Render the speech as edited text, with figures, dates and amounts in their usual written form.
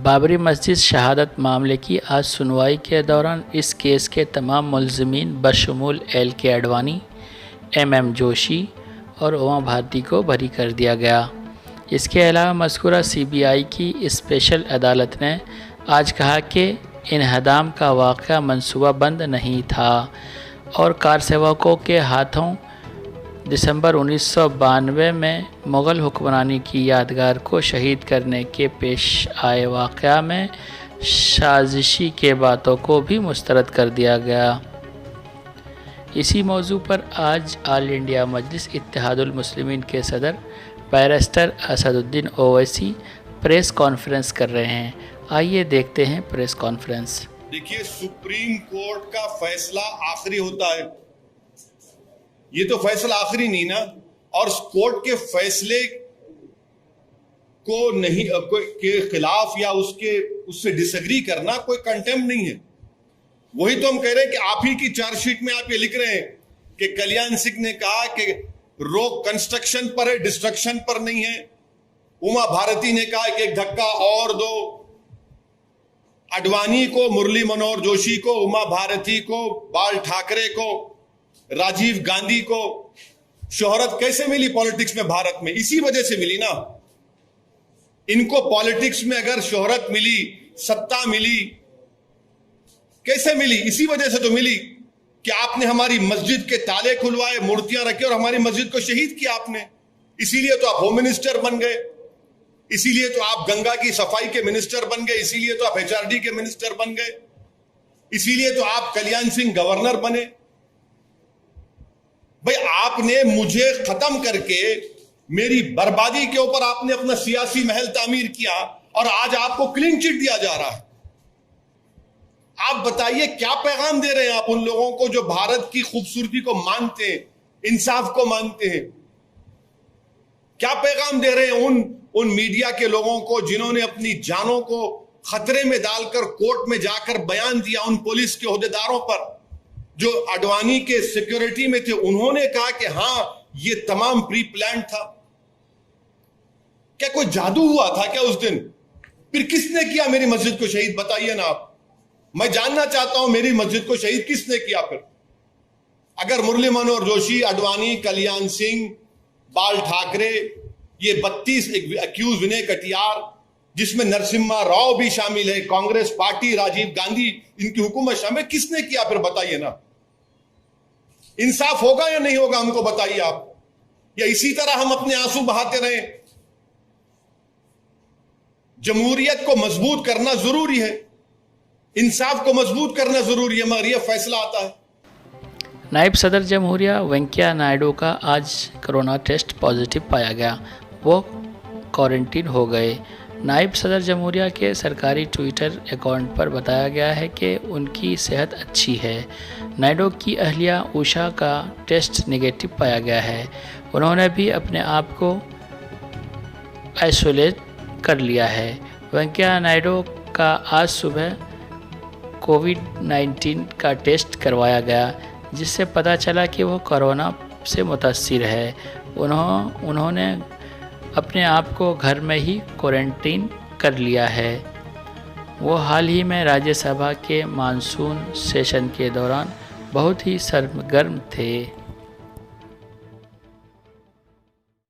बाबरी मस्जिद शहादत मामले की आज सुनवाई के दौरान इस केस के तमाम मुलज़िमीन बशमूल एल.के. आडवाणी, एम.एम. जोशी और उमा भारती को बरी कर दिया गया। इसके अलावा मज़कूरा सीबीआई की स्पेशल अदालत ने आज कहा कि इन्हदाम का वाक़या मनसूबाबंद नहीं था और कारसेवकों के हाथों दिसंबर 1992 में मुग़ल हुक्मरानी की यादगार को शहीद करने के पेश आए वाक़या में साजिशी के बातों को भी मुस्तरद कर दिया गया। इसी मौजू पर आज ऑल इंडिया मजलिस इत्तेहादुल मुस्लिमीन के सदर barrister Asaduddin Owaisi press conference कर रहे हैं। आइए देखते हैं प्रेस कॉन्फ्रेंस। देखिए, सुप्रीम कोर्ट का फैसला आखिरी होता है, ये तो फैसला आखिरी नहीं ना। और कोर्ट के फैसले को नहीं के खिलाफ या उससे डिसएग्री करना कोई कंटेम्प्ट नहीं है। वही तो हम कह रहे हैं कि आप ही की चार्जशीट में आप ये लिख रहे हैं कि कल्याण सिंह ने कहा कि रोक कंस्ट्रक्शन पर है, डिस्ट्रक्शन पर नहीं है। उमा भारती ने कहा कि एक धक्का और दो। आडवाणी को, मुरली मनोहर जोशी को, उमा भारती को, बाल ठाकरे को, राजीव गांधी को शोहरत कैसे मिली पॉलिटिक्स में भारत में? इसी वजह से मिली ना। इनको पॉलिटिक्स में अगर शोहरत मिली, सत्ता मिली, कैसे मिली? इसी वजह से तो मिली कि आपने हमारी मस्जिद के ताले खुलवाए, मूर्तियां रखी और हमारी मस्जिद को शहीद किया आपने। इसीलिए तो आप होम मिनिस्टर बन गए, इसीलिए तो आप गंगा की सफाई के मिनिस्टर बन गए, इसीलिए तो आप एचआरडी के मिनिस्टर बन गए, इसीलिए तो आप कल्याण सिंह गवर्नर बने। भाई, आपने मुझे खत्म करके मेरी बर्बादी के ऊपर आपने अपना सियासी महल तामीर किया और आज आपको क्लीन चिट दिया जा रहा है। आप बताइए क्या पैगाम दे रहे हैं आप उन लोगों को जो भारत की खूबसूरती को मानते हैं, इंसाफ को मानते हैं? क्या पैगाम दे रहे हैं उन मीडिया के लोगों को जिन्होंने अपनी जानों को खतरे में डालकर कोर्ट में जाकर बयान दिया? उन पुलिस के ओहदेदारों पर जो आडवाणी के सिक्योरिटी में थे, उन्होंने कहा कि हां, ये तमाम प्री प्लान था। क्या कोई जादू हुआ था क्या उस दिन? फिर किसने किया मेरी मस्जिद को शहीद? बताइए ना आप। मैं जानना चाहता हूं मेरी मस्जिद को शहीद किसने किया? फिर अगर मुरली मनोहर जोशी, आडवाणी, कल्याण सिंह, बाल ठाकरे, ये 32 एक्यूज, विनय कटियार, जिसमें नरसिम्हा राव भी शामिल है, कांग्रेस पार्टी, राजीव गांधी, इनकी हुकूमत शामिल, किसने किया? फिर बताइए ना। इंसाफ होगा या नहीं होगा, हमको बताइए आप। या इसी तरह हम अपने आंसू बहाते रहें? जमहूरियत को मजबूत करना जरूरी है, इंसाफ को मजबूत करना जरूरी है, मगर यह फैसला आता है। नायब सदर जमहूरिया वेंकैया नायडू का आज कोरोना टेस्ट पॉजिटिव पाया गया, वो क्वारंटीन हो गए। नायब सदर जमहूरिया के सरकारी ट्विटर अकाउंट पर बताया गया है कि उनकी सेहत अच्छी है। नायडू की अहलिया उषा का टेस्ट नेगेटिव पाया गया है, उन्होंने भी अपने आप को आइसोलेट कर लिया है। वेंकैया नायडू का आज सुबह कोविड-19 का टेस्ट करवाया गया, जिससे पता चला कि वो कोरोना से मुतासिर है। उन्होंने अपने आप को घर में ही क्वारंटीन कर लिया है। वो हाल ही में राज्यसभा के मानसून सेशन के दौरान बहुत ही सरगर्म थे।